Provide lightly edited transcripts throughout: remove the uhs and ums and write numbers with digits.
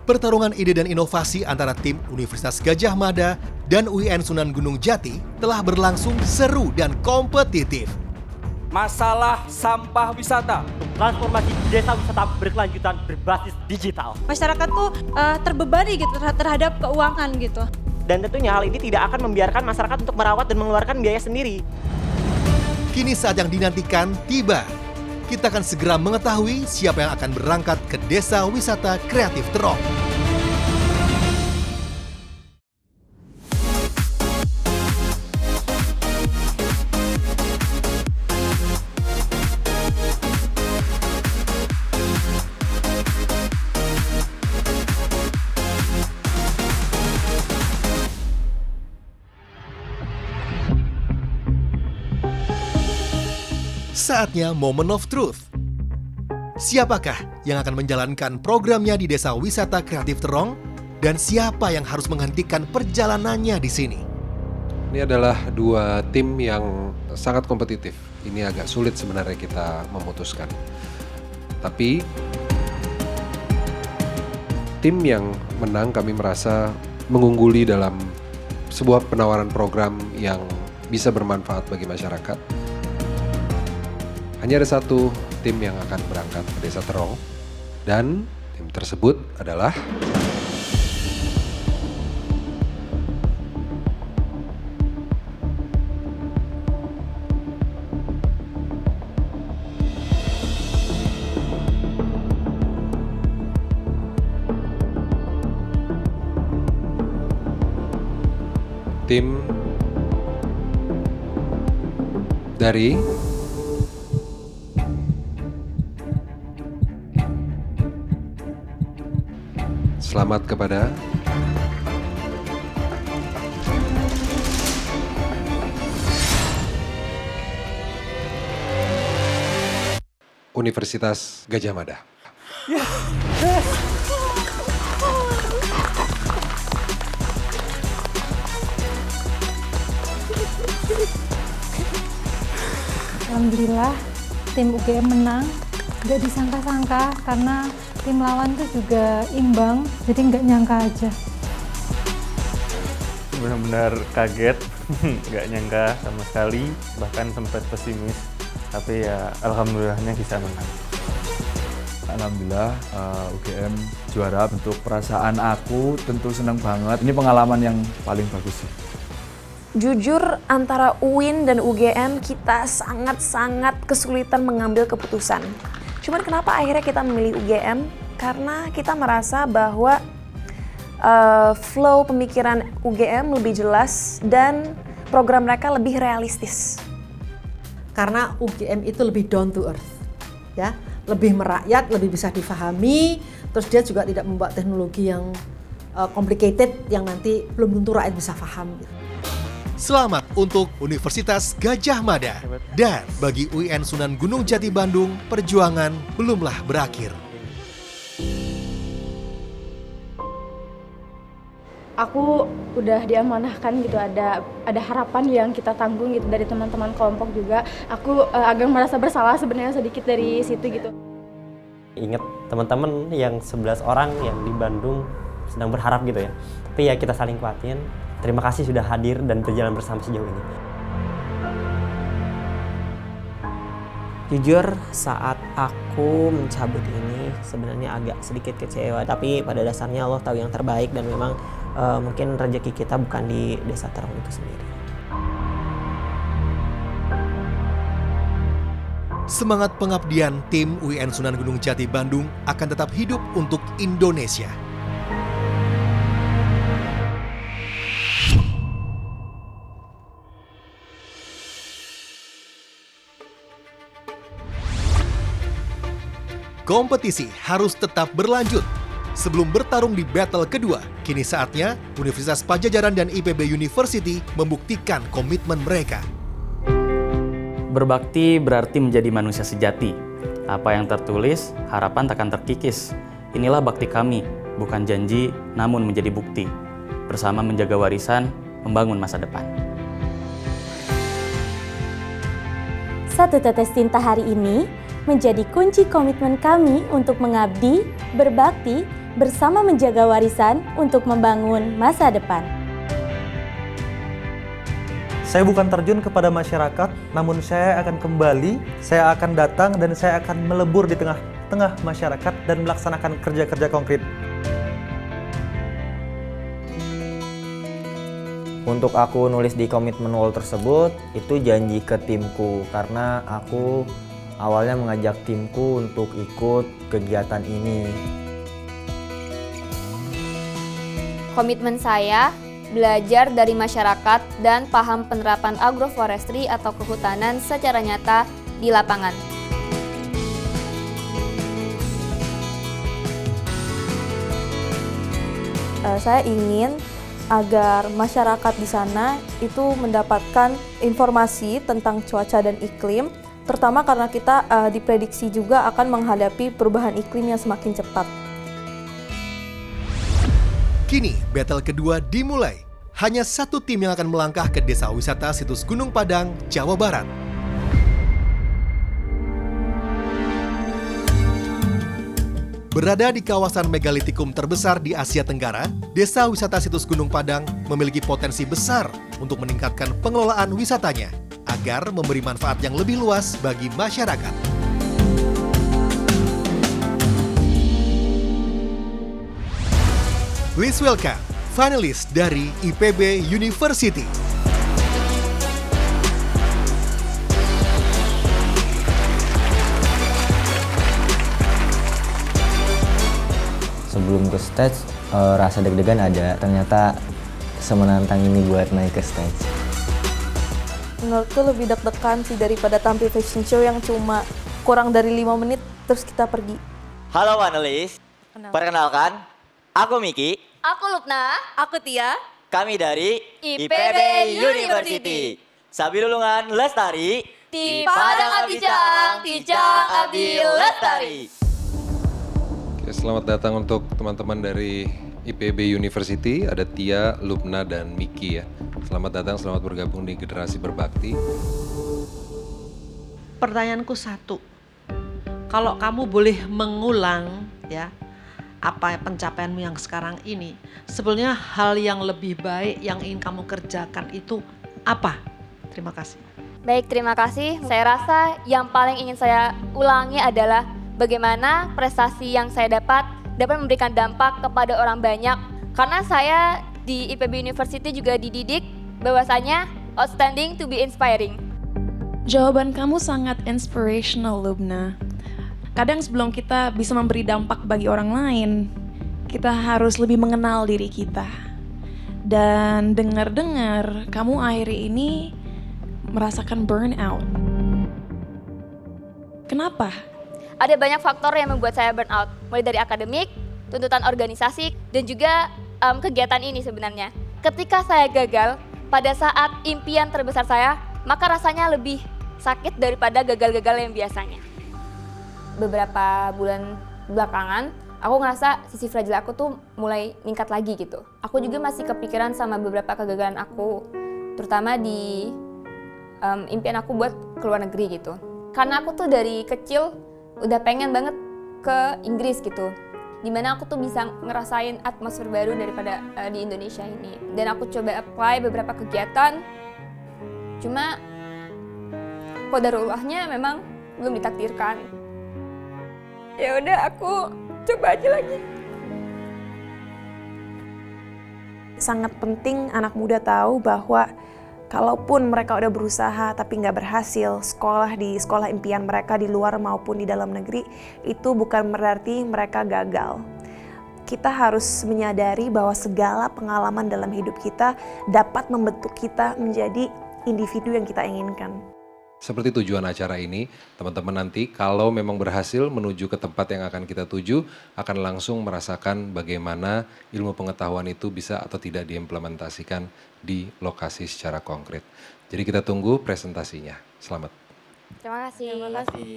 Pertarungan ide dan inovasi antara tim Universitas Gadjah Mada dan UIN Sunan Gunung Jati telah berlangsung seru dan kompetitif. Masalah sampah wisata. Transformasi desa wisata berkelanjutan berbasis digital. Masyarakat tuh terbebani gitu terhadap keuangan gitu. Dan tentunya hal ini tidak akan membiarkan masyarakat untuk merawat dan mengeluarkan biaya sendiri. Kini saat yang dinantikan tiba. Kita akan segera mengetahui siapa yang akan berangkat ke Desa Wisata Kreatif Terong. Saatnya Moment of Truth. Siapakah yang akan menjalankan programnya di Desa Wisata Kreatif Terong? Dan siapa yang harus menghentikan perjalanannya di sini? Ini adalah dua tim yang sangat kompetitif. Ini agak sulit sebenarnya kita memutuskan. Tapi tim yang menang kami merasa mengungguli dalam sebuah penawaran program yang bisa bermanfaat bagi masyarakat. Hanya ada satu tim yang akan berangkat ke Desa Terong, dan tim tersebut adalah tim dari selamat kepada Universitas Gadjah Mada. Alhamdulillah tim UGM menang. Gak disangka-sangka karena tim lawan tuh juga imbang, jadi nggak nyangka aja. Benar-benar kaget, nggak nyangka sama sekali, bahkan sempat pesimis. Tapi ya alhamdulillahnya bisa menang. Alhamdulillah UGM juara. Untuk perasaan aku tentu senang banget. Ini pengalaman yang paling bagus sih. Jujur antara UIN dan UGM kita sangat-sangat kesulitan mengambil keputusan. Cuman kenapa akhirnya kita memilih UGM? Karena kita merasa bahwa flow pemikiran UGM lebih jelas dan program mereka lebih realistis. Karena UGM itu lebih down to earth, ya, lebih merakyat, lebih bisa difahami. Terus dia juga tidak membuat teknologi yang complicated yang nanti belum tentu rakyat bisa paham. Selamat untuk Universitas Gadjah Mada. Dan bagi UIN Sunan Gunung Jati Bandung, perjuangan belumlah berakhir. Aku udah diamanahkan gitu, ada harapan yang kita tanggung gitu dari teman-teman kelompok juga. Aku agak merasa bersalah sebenarnya sedikit dari situ gitu. Ingat teman-teman yang 11 orang yang di Bandung sedang berharap gitu ya. Tapi ya kita saling kuatin. Terima kasih sudah hadir dan berjalan bersama sejauh ini. Jujur saat aku mencabut ini sebenarnya agak sedikit kecewa. Tapi pada dasarnya Allah tahu yang terbaik dan memang mungkin rezeki kita bukan di Desa Terong itu sendiri. Semangat pengabdian tim UIN Sunan Gunung Jati Bandung akan tetap hidup untuk Indonesia. Kompetisi harus tetap berlanjut. Sebelum bertarung di battle kedua, kini saatnya Universitas Padjadjaran dan IPB University membuktikan komitmen mereka. Berbakti berarti menjadi manusia sejati. Apa yang tertulis, harapan takkan terkikis. Inilah bakti kami, bukan janji, namun menjadi bukti. Bersama menjaga warisan, membangun masa depan. Satu tetes tinta hari ini menjadi kunci komitmen kami untuk mengabdi, berbakti, bersama menjaga warisan untuk membangun masa depan. Saya bukan terjun kepada masyarakat, namun saya akan kembali, saya akan datang dan saya akan melebur di tengah-tengah masyarakat dan melaksanakan kerja-kerja konkret. Untuk aku nulis di komitmen wall tersebut, itu janji ke timku karena aku awalnya mengajak timku untuk ikut kegiatan ini. Komitmen saya belajar dari masyarakat dan paham penerapan agroforestry atau kehutanan secara nyata di lapangan. Saya ingin agar masyarakat di sana itu mendapatkan informasi tentang cuaca dan iklim, terutama karena kita diprediksi juga akan menghadapi perubahan iklim yang semakin cepat. Kini, battle kedua dimulai. Hanya satu tim yang akan melangkah ke Desa Wisata Situs Gunung Padang, Jawa Barat. Berada di kawasan megalitikum terbesar di Asia Tenggara, Desa Wisata Situs Gunung Padang memiliki potensi besar untuk meningkatkan pengelolaan wisatanya agar memberi manfaat yang lebih luas bagi masyarakat. Please welcome finalis dari IPB University. Sebelum ke stage, rasa deg-degan ada. Ternyata semenantang ini buat naik ke stage. Menurutku lebih deg-degan sih daripada tampil fashion show yang cuma kurang dari 5 menit terus kita pergi. Halo panelis, perkenalkan, aku Miki. Aku Lupna. Aku Tia. Kami dari IPB University. Sabilulungan Lestari. Ti Padang Abdi Jang, Ti Jang Abdi Lestari. Oke, selamat datang untuk teman-teman dari IPB University. Ada Tia, Lupna, dan Miki ya. Selamat datang, selamat bergabung di Generasi Berbakti. Pertanyaanku satu, kalau kamu boleh mengulang ya apa pencapaianmu yang sekarang ini, sebenarnya hal yang lebih baik yang ingin kamu kerjakan itu apa? Terima kasih. Baik, terima kasih. Saya rasa yang paling ingin saya ulangi adalah bagaimana prestasi yang saya dapat memberikan dampak kepada orang banyak. Karena saya di IPB University juga dididik bahwasanya outstanding to be inspiring. Jawaban kamu sangat inspirational, Lubna. Kadang sebelum kita bisa memberi dampak bagi orang lain, kita harus lebih mengenal diri kita. Dan dengar-dengar kamu akhir ini merasakan burnout. Kenapa? Ada banyak faktor yang membuat saya burnout, mulai dari akademik, tuntutan organisasi, dan juga kegiatan ini sebenarnya. Ketika saya gagal, pada saat impian terbesar saya, maka rasanya lebih sakit daripada gagal-gagal yang biasanya. Beberapa bulan belakangan, aku ngerasa sisi fragile aku tuh mulai meningkat lagi gitu. Aku juga masih kepikiran sama beberapa kegagalan aku, terutama di impian aku buat keluar negeri gitu. Karena aku tuh dari kecil udah pengen banget ke Inggris gitu, dimana aku tuh bisa ngerasain atmosfer baru daripada di Indonesia ini. Dan aku coba apply beberapa kegiatan, cuma qadarullahnya memang belum ditakdirkan. Ya udah, aku coba aja lagi. Sangat penting anak muda tahu bahwa kalaupun mereka udah berusaha tapi nggak berhasil, sekolah di sekolah impian mereka di luar maupun di dalam negeri, itu bukan berarti mereka gagal. Kita harus menyadari bahwa segala pengalaman dalam hidup kita dapat membentuk kita menjadi individu yang kita inginkan. Seperti tujuan acara ini, teman-teman nanti kalau memang berhasil menuju ke tempat yang akan kita tuju, akan langsung merasakan bagaimana ilmu pengetahuan itu bisa atau tidak diimplementasikan di lokasi secara konkret. Jadi kita tunggu presentasinya. Selamat. Terima kasih. Terima kasih.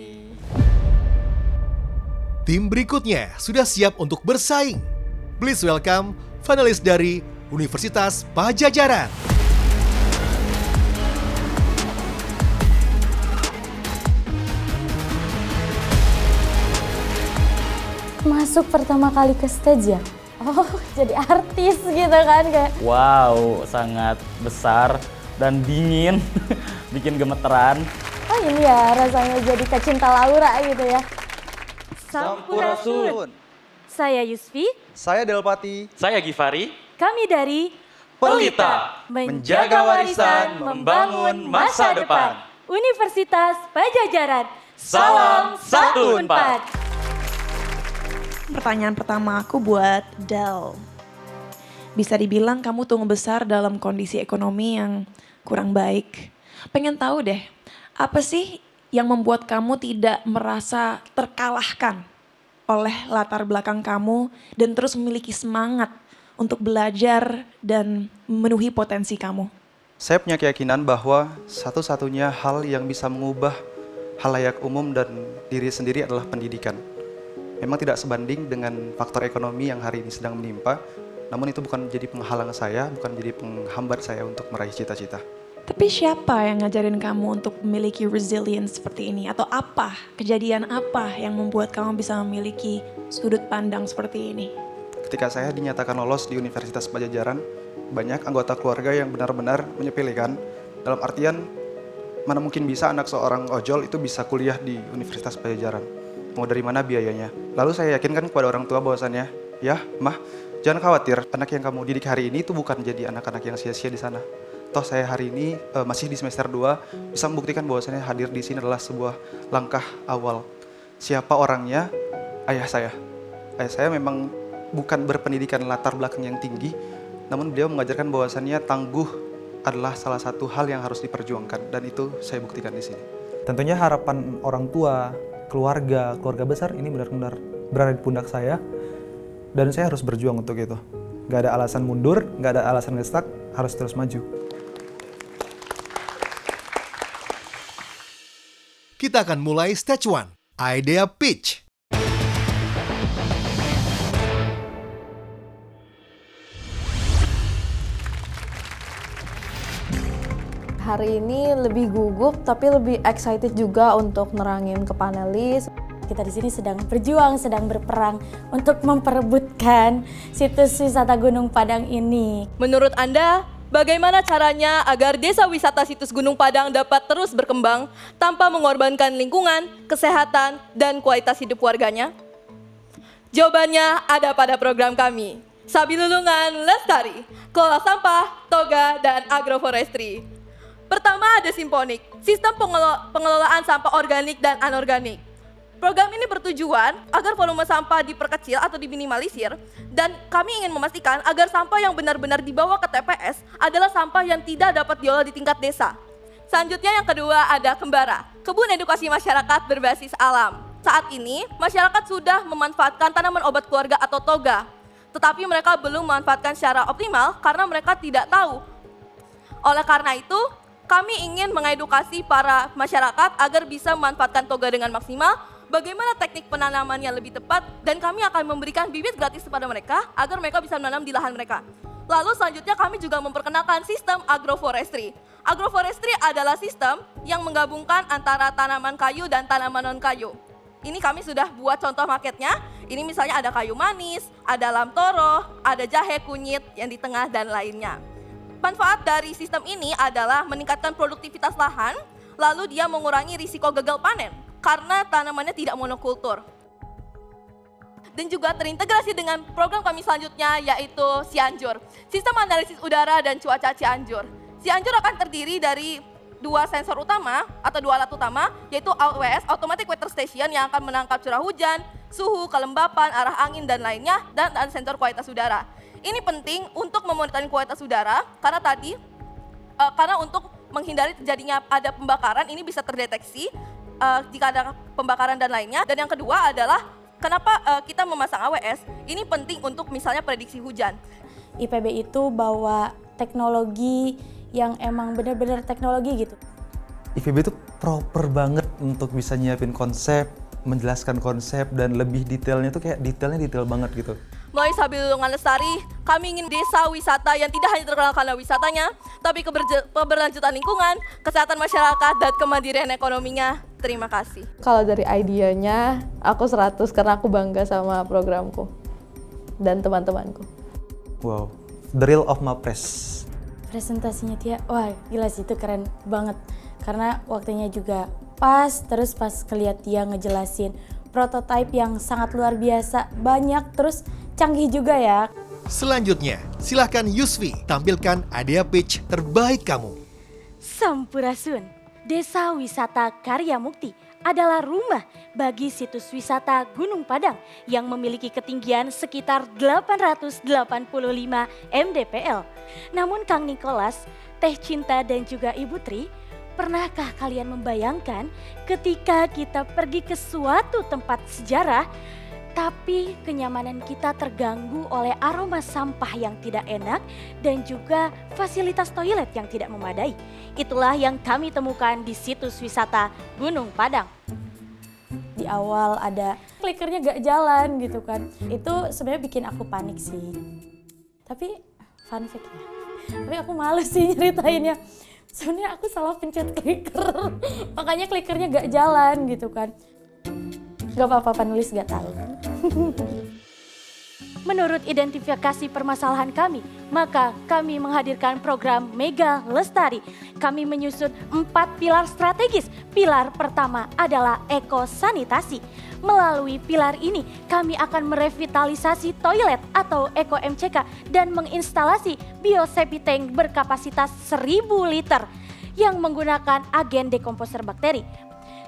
Tim berikutnya sudah siap untuk bersaing. Please welcome finalis dari Universitas Pajajaran. Masuk pertama kali ke stage ya? Oh, jadi artis gitu kan kayak. Wow, sangat besar dan dingin, bikin gemeteran. Oh ini ya rasanya jadi kecinta Laura gitu ya. Sampurasun. Saya Yusfi. Saya Delpati. Saya Givari. Kami dari Pelita, menjaga warisan, membangun masa depan. Universitas Pajajaran. Salam 14. Pertanyaan pertama aku buat Del. Bisa dibilang kamu tumbuh besar dalam kondisi ekonomi yang kurang baik. Pengen tahu deh, apa sih yang membuat kamu tidak merasa terkalahkan oleh latar belakang kamu dan terus memiliki semangat untuk belajar dan memenuhi potensi kamu? Saya punya keyakinan bahwa satu-satunya hal yang bisa mengubah halayak umum dan diri sendiri adalah pendidikan. Memang tidak sebanding dengan faktor ekonomi yang hari ini sedang menimpa, namun itu bukan jadi penghalang saya, bukan jadi penghambat saya untuk meraih cita-cita. Tapi siapa yang ngajarin kamu untuk memiliki resilience seperti ini? Atau apa, kejadian apa yang membuat kamu bisa memiliki sudut pandang seperti ini? Ketika saya dinyatakan lolos di Universitas Pajajaran, banyak anggota keluarga yang benar-benar menyepelekan, dalam artian mana mungkin bisa anak seorang ojol itu bisa kuliah di Universitas Pajajaran. Mau dari mana biayanya? Lalu saya yakinkan kepada orang tua bahwasannya, ya mah, jangan khawatir, anak yang kamu didik hari ini itu bukan jadi anak-anak yang sia-sia di sana. Toh saya hari ini masih di semester 2, bisa membuktikan bahwasannya hadir di sini adalah sebuah langkah awal. Siapa orangnya? Ayah saya. Ayah saya memang bukan berpendidikan latar belakang yang tinggi, namun beliau mengajarkan bahwasannya tangguh adalah salah satu hal yang harus diperjuangkan, dan itu saya buktikan di sini. Tentunya harapan orang tua, keluarga besar ini benar-benar berada di pundak saya, dan saya harus berjuang untuk itu. Gak ada alasan mundur, gak ada alasan nge-stuck, harus terus maju. Kita akan mulai stage 1, Idea Pitch. Hari ini lebih gugup tapi lebih excited juga untuk nerangin ke panelis. Kita di sini sedang berjuang, sedang berperang untuk memperebutkan situs wisata Gunung Padang ini. Menurut Anda, bagaimana caranya agar desa wisata situs Gunung Padang dapat terus berkembang tanpa mengorbankan lingkungan, kesehatan, dan kualitas hidup warganya? Jawabannya ada pada program kami, Sabilulungan Lestari, Kelola Sampah, Toga, dan Agroforestry. Pertama ada Simponik, sistem pengelolaan sampah organik dan anorganik. Program ini bertujuan agar volume sampah diperkecil atau diminimalisir, dan kami ingin memastikan agar sampah yang benar-benar dibawa ke TPS adalah sampah yang tidak dapat diolah di tingkat desa. Selanjutnya yang kedua ada Kembara, kebun edukasi masyarakat berbasis alam. Saat ini masyarakat sudah memanfaatkan tanaman obat keluarga atau toga, tetapi mereka belum memanfaatkan secara optimal karena mereka tidak tahu. Oleh karena itu, kami ingin mengedukasi para masyarakat agar bisa memanfaatkan toga dengan maksimal, bagaimana teknik penanamannya lebih tepat, dan kami akan memberikan bibit gratis kepada mereka agar mereka bisa menanam di lahan mereka. Lalu selanjutnya kami juga memperkenalkan sistem agroforestry. Agroforestry adalah sistem yang menggabungkan antara tanaman kayu dan tanaman non-kayu. Ini kami sudah buat contoh marketnya. Ini misalnya ada kayu manis, ada lamtoro, ada jahe kunyit yang di tengah dan lainnya. Manfaat dari sistem ini adalah meningkatkan produktivitas lahan, lalu dia mengurangi risiko gagal panen karena tanamannya tidak monokultur. Dan juga terintegrasi dengan program kami selanjutnya yaitu Cianjur, sistem analisis udara dan cuaca Cianjur. Cianjur akan terdiri dari dua sensor utama atau dua alat utama, yaitu AWS, Automatic Weather Station, yang akan menangkap curah hujan, suhu, kelembapan, arah angin, dan lainnya, dan sensor kualitas udara. Ini penting untuk memonitoring kualitas udara karena untuk menghindari terjadinya ada pembakaran, ini bisa terdeteksi jika ada pembakaran dan lainnya. Dan yang kedua adalah kenapa kita memasang AWS, ini penting untuk misalnya prediksi hujan. IPB itu bawa teknologi yang emang benar-benar teknologi gitu. IPB itu proper banget untuk bisa nyiapin konsep, menjelaskan konsep dan lebih detailnya tuh kayak detail banget gitu. Melalui Sabilulungan Lestari, kami ingin desa wisata yang tidak hanya terkenal karena wisatanya, tapi keberlanjutan lingkungan, kesehatan masyarakat, dan kemandirian ekonominya. Terima kasih. Kalau dari idenya, aku 100 karena aku bangga sama programku dan teman-temanku. Wow, the real of Mapres. Presentasinya Tia, wah gila sih, itu keren banget. Karena waktunya juga pas, terus pas ngeliat Tia ngejelasin prototipe yang sangat luar biasa, banyak, terus canggih juga ya. Selanjutnya, silahkan Yusfi tampilkan idea pitch terbaik kamu. Sampurasun, Desa Wisata Karya Mukti adalah rumah bagi situs wisata Gunung Padang yang memiliki ketinggian sekitar 885 mdpl. Namun Kang Nikolas, Teh Cinta dan juga Ibu Tri, pernahkah kalian membayangkan ketika kita pergi ke suatu tempat sejarah, tapi kenyamanan kita terganggu oleh aroma sampah yang tidak enak dan juga fasilitas toilet yang tidak memadai? Itulah yang kami temukan di situs wisata Gunung Padang. Di awal ada klikernya gak jalan gitu kan. Itu sebenarnya bikin aku panik sih. Tapi fun fact ya. Tapi aku malu sih nyeritainnya. Sebenarnya aku salah pencet clicker. Makanya clickernya gak jalan gitu kan. Gak apa-apa, penulis gak tahu. Menurut identifikasi permasalahan kami, maka kami menghadirkan program Mega Lestari. Kami menyusun 4 pilar strategis. Pilar pertama adalah ekosanitasi. Melalui pilar ini, kami akan merevitalisasi toilet atau Eko MCK dan menginstalasi biosafety tank berkapasitas 1000 liter yang menggunakan agen dekomposer bakteri.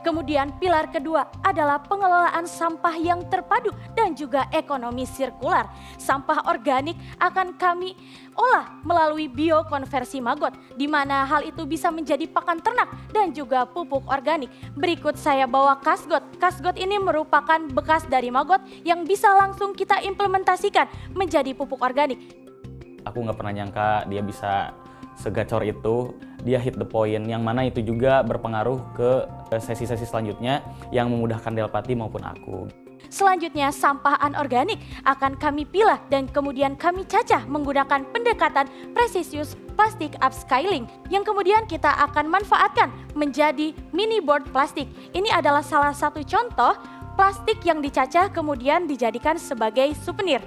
Kemudian pilar kedua adalah pengelolaan sampah yang terpadu dan juga ekonomi sirkular. Sampah organik akan kami olah melalui biokonversi maggot, di mana hal itu bisa menjadi pakan ternak dan juga pupuk organik. Berikut saya bawa kasgot. Kasgot ini merupakan bekas dari maggot yang bisa langsung kita implementasikan menjadi pupuk organik. Aku nggak pernah nyangka dia bisa segacor itu, dia hit the point, yang mana itu juga berpengaruh ke sesi-sesi selanjutnya yang memudahkan Delpati maupun aku. Selanjutnya, sampah anorganik akan kami pilah dan kemudian kami cacah menggunakan pendekatan Precious Plastic Upscaling yang kemudian kita akan manfaatkan menjadi mini board plastik. Ini adalah salah satu contoh plastik yang dicacah kemudian dijadikan sebagai souvenir.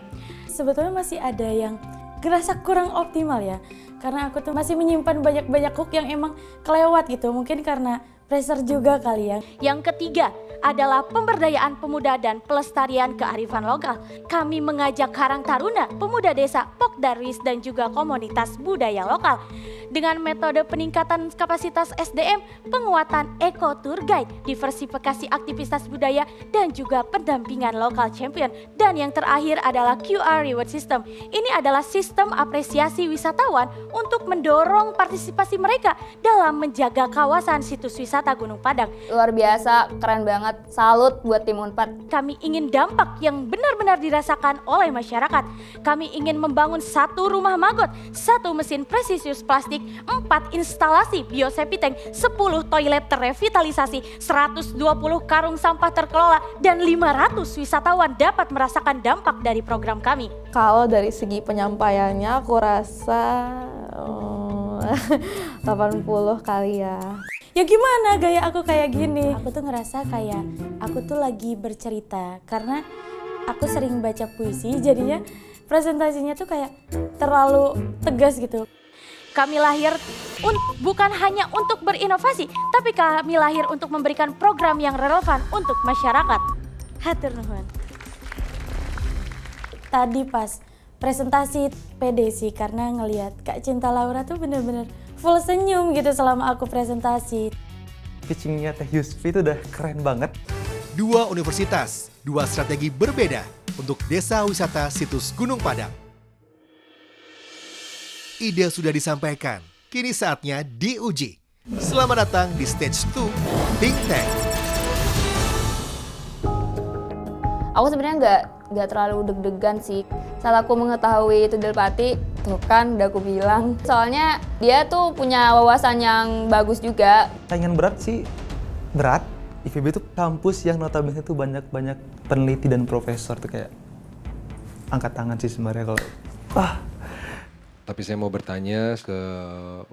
Sebetulnya masih ada yang ngerasa kurang optimal ya. Karena aku tuh masih menyimpan banyak-banyak hook yang emang kelewat gitu. Mungkin karena pressure juga kali ya. Yang ketiga adalah pemberdayaan pemuda dan pelestarian kearifan lokal. Kami mengajak Karang Taruna, pemuda desa, Pokdarwis dan juga komunitas budaya lokal. Dengan metode peningkatan kapasitas SDM, penguatan Eco Tour Guide, diversifikasi aktivitas budaya dan juga pendampingan lokal champion. Dan yang terakhir adalah QR Reward System. Ini adalah sistem apresiasi wisatawan untuk mendorong partisipasi mereka dalam menjaga kawasan situs wisata Gunung Padang. Luar biasa, keren banget. Salut buat tim Unpad. Kami ingin dampak yang benar-benar dirasakan oleh masyarakat. Kami ingin membangun 1 rumah maggot, 1 mesin Precious plastik, 4 instalasi biosafety tank, 10 toilet terrevitalisasi, 120 karung sampah terkelola, dan 500 wisatawan dapat merasakan dampak dari program kami. Kalau dari segi penyampaiannya aku rasa 80 kali ya. Ya gimana gaya aku kayak gini? Aku tuh ngerasa kayak aku tuh lagi bercerita karena aku sering baca puisi, jadinya presentasinya tuh kayak terlalu tegas gitu. Kami lahir bukan hanya untuk berinovasi, tapi kami lahir untuk memberikan program yang relevan untuk masyarakat. Hatur nuhun. Tadi pas presentasi pede sih karena ngelihat Kak Cinta Laura tuh bener-bener full senyum gitu selama aku presentasi. Pitchingnya Teh Yusfi itu udah keren banget. 2 universitas, 2 strategi berbeda untuk desa wisata situs Gunung Padang. Ide sudah disampaikan, kini saatnya diuji. Selamat datang di stage 2, Think Tank. Aku sebenarnya nggak terlalu deg-degan sih. Saat aku mengetahui itu Delpati, tuh kan udah aku bilang. Soalnya dia tuh punya wawasan yang bagus juga. Saingan berat sih, berat. IPB itu kampus yang notabene tuh banyak peneliti dan profesor tuh kayak angkat tangan sih sebenarnya kalau Tapi saya mau bertanya ke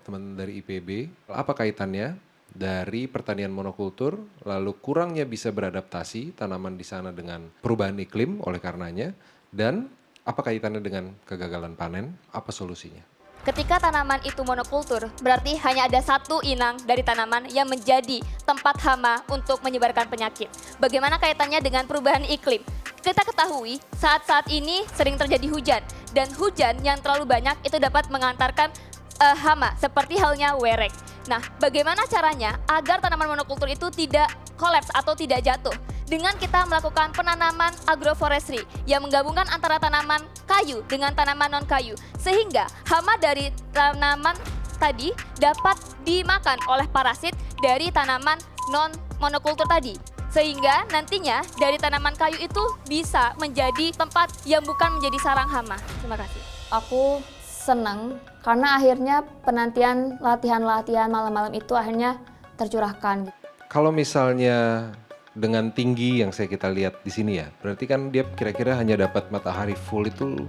teman dari IPB, apa kaitannya dari pertanian monokultur, lalu kurangnya bisa beradaptasi tanaman di sana dengan perubahan iklim oleh karenanya, dan apa kaitannya dengan kegagalan panen, apa solusinya? Ketika tanaman itu monokultur, berarti hanya ada satu inang dari tanaman yang menjadi tempat hama untuk menyebarkan penyakit. Bagaimana kaitannya dengan perubahan iklim? Kita ketahui saat-saat ini sering terjadi hujan, dan hujan yang terlalu banyak itu dapat mengantarkan hama, seperti halnya werek. Nah, bagaimana caranya agar tanaman monokultur itu tidak kolaps atau tidak jatuh? Dengan kita melakukan penanaman agroforestry yang menggabungkan antara tanaman kayu dengan tanaman non-kayu. Sehingga hama dari tanaman tadi dapat dimakan oleh parasit dari tanaman non-monokultur tadi. Sehingga nantinya dari tanaman kayu itu bisa menjadi tempat yang bukan menjadi sarang hama. Terima kasih. Aku senang karena akhirnya penantian latihan-latihan malam-malam itu akhirnya tercurahkan. Kalau misalnya dengan tinggi yang kita lihat di sini ya, berarti kan dia kira-kira hanya dapat matahari full itu.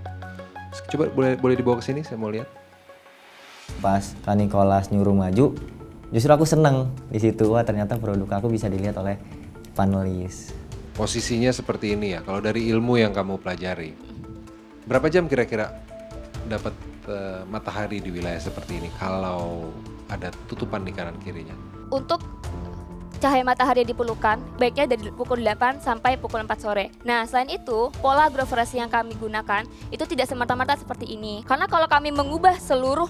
Coba boleh dibawa ke sini, saya mau lihat. Pas Kak Nicholas nyuruh maju, justru aku seneng di situ. Wah, ternyata produk aku bisa dilihat oleh panelis. Posisinya seperti ini ya, kalau dari ilmu yang kamu pelajari. Berapa jam kira-kira dapat matahari di wilayah seperti ini kalau ada tutupan di kanan kirinya? Untuk cahaya matahari yang diperlukan baiknya dari pukul 8 sampai pukul 4 sore. Nah, selain itu, pola agroforestry yang kami gunakan itu tidak semerta-merta seperti ini. Karena kalau kami mengubah seluruh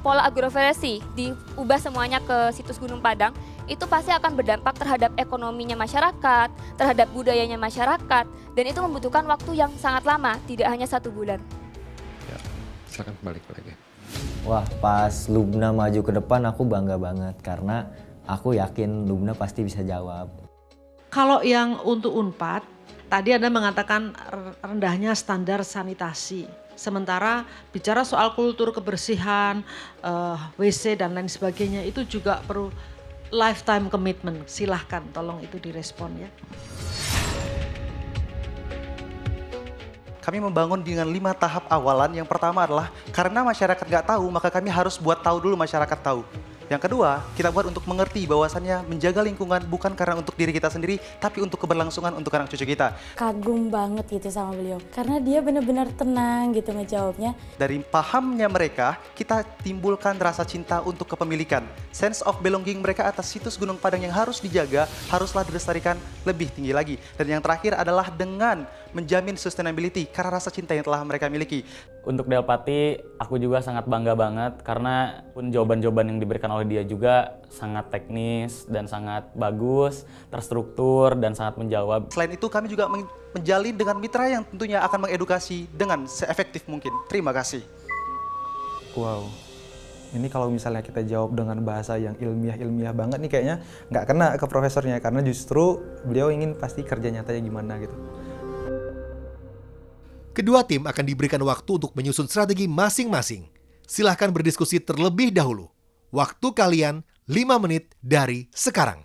pola agroforestry, diubah semuanya ke situs Gunung Padang, itu pasti akan berdampak terhadap ekonominya masyarakat, terhadap budayanya masyarakat, dan itu membutuhkan waktu yang sangat lama, tidak hanya 1 bulan. Ya, silakan balik lagi. Wah, pas Lubna maju ke depan aku bangga banget karena aku yakin Lubna pasti bisa jawab. Kalau yang untuk Unpad, tadi Anda mengatakan rendahnya standar sanitasi. Sementara bicara soal kultur kebersihan, WC dan lain sebagainya itu juga perlu lifetime commitment. Silahkan tolong itu direspon ya. Kami membangun dengan 5 tahap awalan. Yang pertama adalah karena masyarakat nggak tahu, maka kami harus buat tahu dulu masyarakat tahu. Yang kedua, kita buat untuk mengerti bahwasannya menjaga lingkungan bukan karena untuk diri kita sendiri, tapi untuk keberlangsungan untuk anak cucu kita. Kagum banget gitu sama beliau, karena dia benar-benar tenang gitu ngejawabnya. Dari pahamnya mereka, kita timbulkan rasa cinta untuk kepemilikan. Sense of belonging mereka atas situs Gunung Padang yang harus dijaga, haruslah dilestarikan lebih tinggi lagi. Dan yang terakhir adalah dengan menjamin sustainability, karena rasa cinta yang telah mereka miliki. Untuk Del Pati, aku juga sangat bangga banget karena pun jawaban-jawaban yang diberikan oleh dia juga sangat teknis dan sangat bagus, terstruktur dan sangat menjawab. Selain itu kami juga menjalin dengan mitra yang tentunya akan mengedukasi dengan seefektif mungkin. Terima kasih. Wow, ini kalau misalnya kita jawab dengan bahasa yang ilmiah banget nih kayaknya nggak kena ke profesornya karena justru beliau ingin pasti kerja nyatanya gimana gitu. Kedua tim akan diberikan waktu untuk menyusun strategi masing-masing. Silahkan berdiskusi terlebih dahulu. Waktu kalian 5 menit dari sekarang.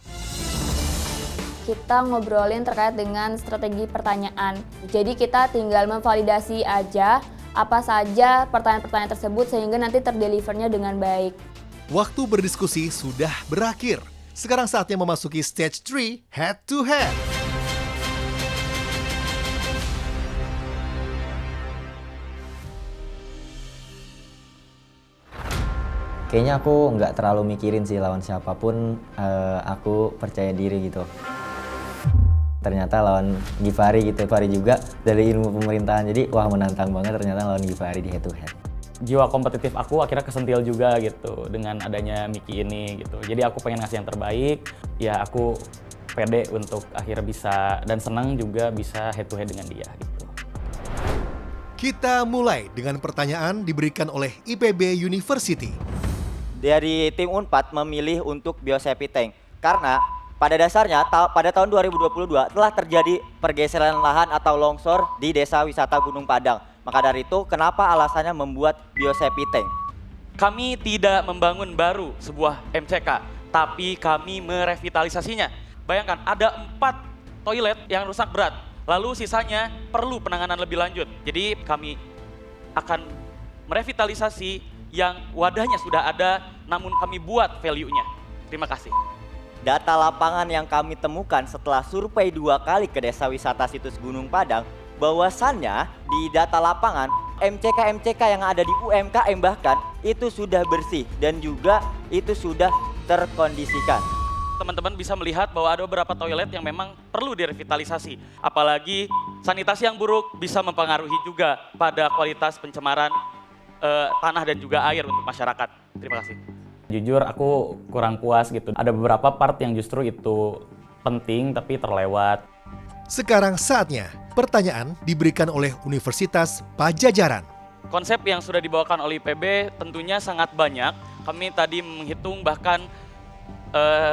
Kita ngobrolin terkait dengan strategi pertanyaan. Jadi kita tinggal memvalidasi aja apa saja pertanyaan-pertanyaan tersebut sehingga nanti terdelivernya dengan baik. Waktu berdiskusi sudah berakhir. Sekarang saatnya memasuki stage 3, head to head. Kayaknya aku nggak terlalu mikirin sih lawan siapapun, aku percaya diri gitu. Ternyata lawan Givari gitu, Givari juga dari ilmu pemerintahan, jadi wah menantang banget ternyata lawan Givari di head to head. Jiwa kompetitif aku akhirnya kesentil juga gitu dengan adanya Miki ini gitu. Jadi aku pengen ngasih yang terbaik, ya aku pede untuk akhirnya bisa dan senang juga bisa head to head dengan dia gitu. Kita mulai dengan pertanyaan diberikan oleh IPB University. Dari tim Unpad memilih untuk biosafety tank karena pada dasarnya pada tahun 2022 telah terjadi pergeseran lahan atau longsor di Desa Wisata Gunung Padang. Maka dari itu kenapa alasannya membuat biosafety tank? Kami tidak membangun baru sebuah MCK, tapi kami merevitalisasinya. Bayangkan ada 4 toilet yang rusak berat, lalu sisanya perlu penanganan lebih lanjut. Jadi kami akan merevitalisasi yang wadahnya sudah ada, namun kami buat value-nya. Terima kasih. Data lapangan yang kami temukan setelah survei 2 kali ke Desa Wisata Situs Gunung Padang, bahwasannya di data lapangan MCK yang ada di UMKM bahkan itu sudah bersih dan juga itu sudah terkondisikan. Teman-teman bisa melihat bahwa ada beberapa toilet yang memang perlu direvitalisasi. Apalagi sanitasi yang buruk bisa mempengaruhi juga pada kualitas pencemaran tanah dan juga air untuk masyarakat. Terima kasih. Jujur aku kurang puas gitu. Ada beberapa part yang justru itu penting tapi terlewat. Sekarang saatnya pertanyaan diberikan oleh Universitas Padjadjaran. Konsep yang sudah dibawakan oleh IPB tentunya sangat banyak. Kami tadi menghitung bahkan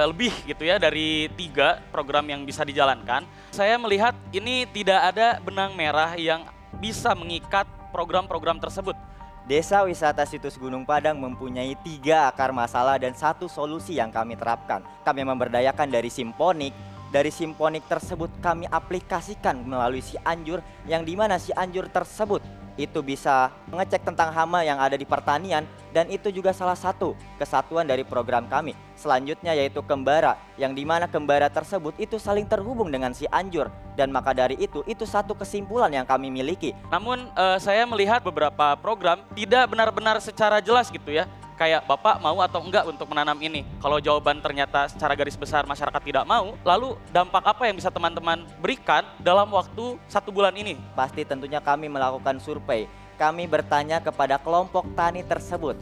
lebih gitu ya dari 3 program yang bisa dijalankan. Saya melihat ini tidak ada benang merah yang bisa mengikat program-program tersebut. Desa Wisata Situs Gunung Padang mempunyai 3 akar masalah dan 1 solusi yang kami terapkan. Kami memberdayakan dari Simponik. Dari Simponik tersebut kami aplikasikan melalui Cianjur, yang dimana Cianjur tersebut itu bisa mengecek tentang hama yang ada di pertanian, dan itu juga salah satu kesatuan dari program kami. Selanjutnya yaitu Kembara, yang dimana Kembara tersebut itu saling terhubung dengan Cianjur, dan maka dari itu satu kesimpulan yang kami miliki. Namun saya melihat beberapa program tidak benar-benar secara jelas gitu ya. Kayak Bapak mau atau enggak untuk menanam ini. Kalau jawaban ternyata secara garis besar masyarakat tidak mau, lalu dampak apa yang bisa teman-teman berikan dalam waktu 1 bulan ini? Pasti tentunya kami melakukan survei. Kami bertanya kepada kelompok tani tersebut.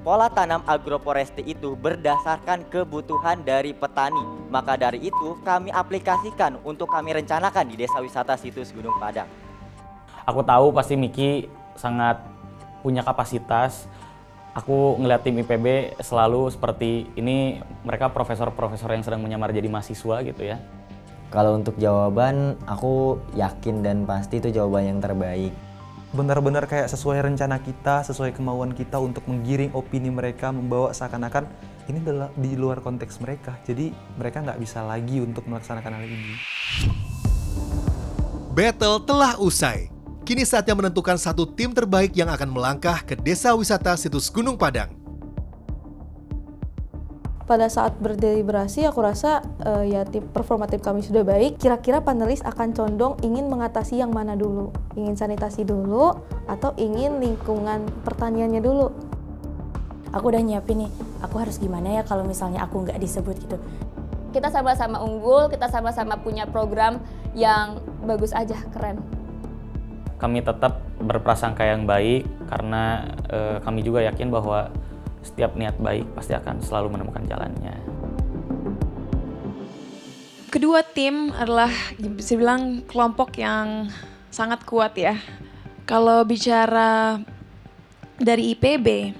Pola tanam agroforestry itu berdasarkan kebutuhan dari petani. Maka dari itu kami aplikasikan untuk kami rencanakan di Desa Wisata Situs Gunung Padang. Aku tahu pasti Miki sangat punya kapasitas. Aku ngeliat tim IPB selalu seperti ini, mereka profesor-profesor yang sedang menyamar jadi mahasiswa gitu ya. Kalau untuk jawaban, aku yakin dan pasti itu jawaban yang terbaik. Benar-benar kayak sesuai rencana kita, sesuai kemauan kita untuk menggiring opini mereka, membawa seakan-akan ini di luar konteks mereka. Jadi mereka nggak bisa lagi untuk melaksanakan hal ini. Battle telah usai. Kini saatnya menentukan 1 tim terbaik yang akan melangkah ke Desa Wisata Situs Gunung Padang. Pada saat berdeliberasi, aku rasa ya performa tim kami sudah baik. Kira-kira panelis akan condong ingin mengatasi yang mana dulu? Ingin sanitasi dulu atau ingin lingkungan pertaniannya dulu? Aku udah nyiapin nih, aku harus gimana ya kalau misalnya aku nggak disebut gitu. Kita sama-sama unggul, kita sama-sama punya program yang bagus aja, keren. Kami tetap berprasangka yang baik karena kami juga yakin bahwa setiap niat baik pasti akan selalu menemukan jalannya. Kedua tim adalah bisa bilang kelompok yang sangat kuat ya. Kalau bicara dari IPB,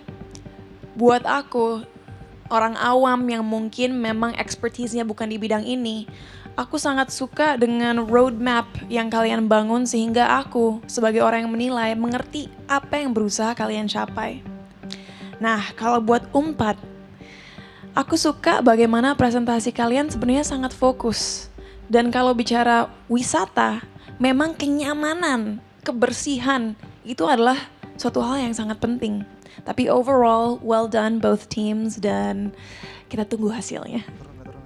buat aku orang awam yang mungkin memang expertise-nya bukan di bidang ini, aku sangat suka dengan roadmap yang kalian bangun sehingga aku sebagai orang yang menilai mengerti apa yang berusaha kalian capai. Nah, kalau buat Unpad, aku suka bagaimana presentasi kalian sebenarnya sangat fokus. Dan kalau bicara wisata, memang kenyamanan, kebersihan itu adalah suatu hal yang sangat penting. Tapi overall, well done both teams dan kita tunggu hasilnya.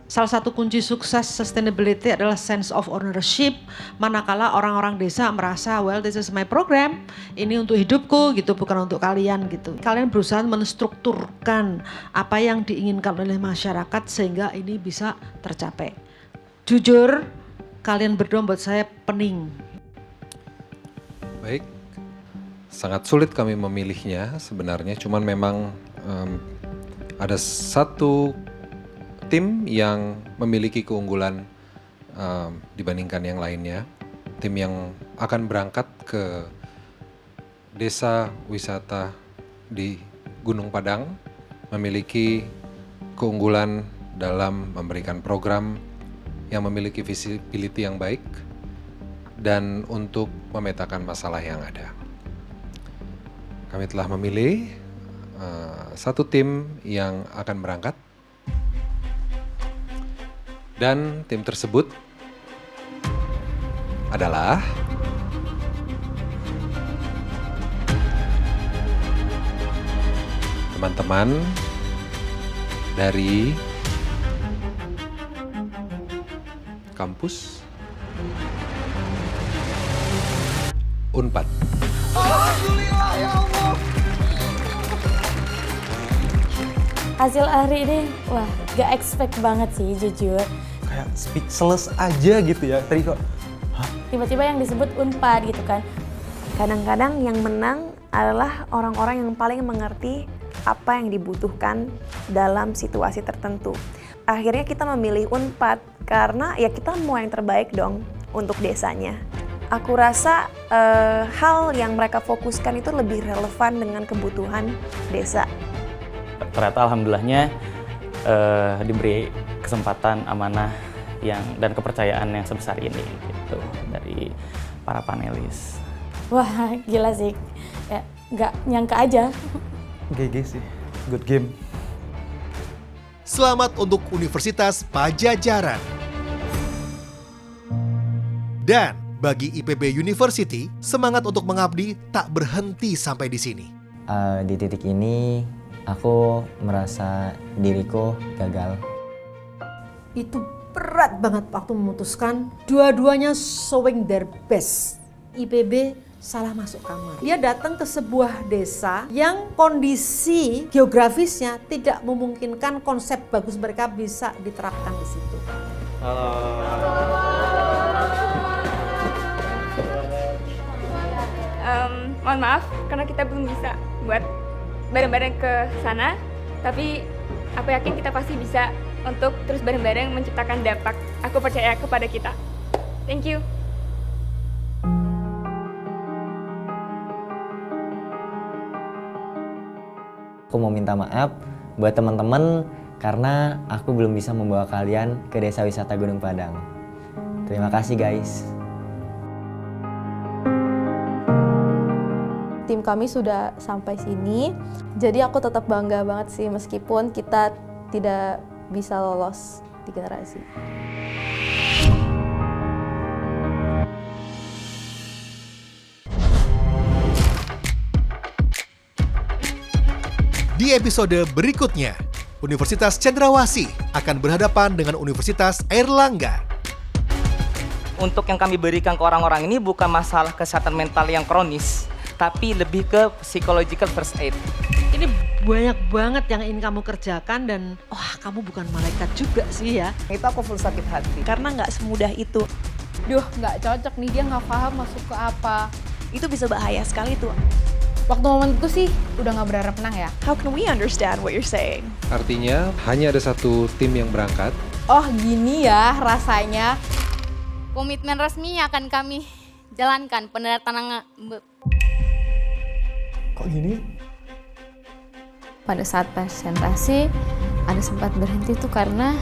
Salah satu kunci sukses sustainability adalah sense of ownership. Manakala orang-orang desa merasa, well this is my program, ini untuk hidupku gitu, bukan untuk kalian gitu. Kalian berusaha menstrukturkan apa yang diinginkan oleh masyarakat sehingga ini bisa tercapai. Jujur, kalian berdua buat saya pening. Baik, sangat sulit kami memilihnya sebenarnya, cuman memang ada satu tim yang memiliki keunggulan dibandingkan yang lainnya. Tim yang akan berangkat ke Desa Wisata di Gunung Padang memiliki keunggulan dalam memberikan program yang memiliki visibility yang baik dan untuk memetakan masalah yang ada. Kami telah memilih satu tim yang akan berangkat. Dan tim tersebut adalah teman-teman dari kampus Unpad. Alhamdulillah ya Allah. Hasil hari ini, wah gak expect banget sih jujur. Kayak speechless aja gitu ya. Tadi kok Tiba-tiba yang disebut Unpad gitu kan. Kadang-kadang yang menang adalah orang-orang yang paling mengerti apa yang dibutuhkan dalam situasi tertentu. Akhirnya kita memilih Unpad karena ya kita mau yang terbaik dong untuk desanya. Aku rasa hal yang mereka fokuskan itu lebih relevan dengan kebutuhan desa. Ternyata alhamdulillahnya diberi kesempatan, amanah dan kepercayaan yang sebesar ini gitu dari para panelis. Wah gila sih, ya, nggak nyangka aja. GG sih, good game. Selamat untuk Universitas Pajajaran. Dan bagi IPB University, semangat untuk mengabdi tak berhenti sampai di sini. Di titik ini, aku merasa diriku gagal. Itu berat banget waktu memutuskan. Dua-duanya showing their best. IPB salah masuk kamar. Dia datang ke sebuah desa yang kondisi geografisnya tidak memungkinkan konsep bagus mereka bisa diterapkan di situ. Mohon maaf karena kita belum bisa buat bareng-bareng ke sana, tapi aku yakin kita pasti bisa untuk terus bareng-bareng menciptakan dampak. Aku percaya kepada kita. Thank you. Aku mau minta maaf buat teman-teman karena aku belum bisa membawa kalian ke Desa Wisata Gunung Padang. Terima kasih guys. Tim kami sudah sampai sini, jadi aku tetap bangga banget sih meskipun kita tidak bisa lolos di generasi. Di episode berikutnya, Universitas Cendrawasih akan berhadapan dengan Universitas Airlangga. Untuk yang kami berikan ke orang-orang ini bukan masalah kesehatan mental yang kronis, tapi lebih ke psychological first aid. Ini banyak banget yang ingin kamu kerjakan dan wah kamu bukan malaikat juga sih ya. Itu aku full sakit hati. Karena nggak semudah itu. Duh, nggak cocok nih, dia nggak paham masuk ke apa. Itu bisa bahaya sekali tuh. Waktu momen itu sih udah nggak berharap menang ya. How can we understand what you're saying? Artinya hanya ada satu tim yang berangkat. Oh gini ya rasanya. Komitmen resmi akan kami jalankan penandatanganan. Kok gini? Pada saat presentasi ada sempat berhenti tuh karena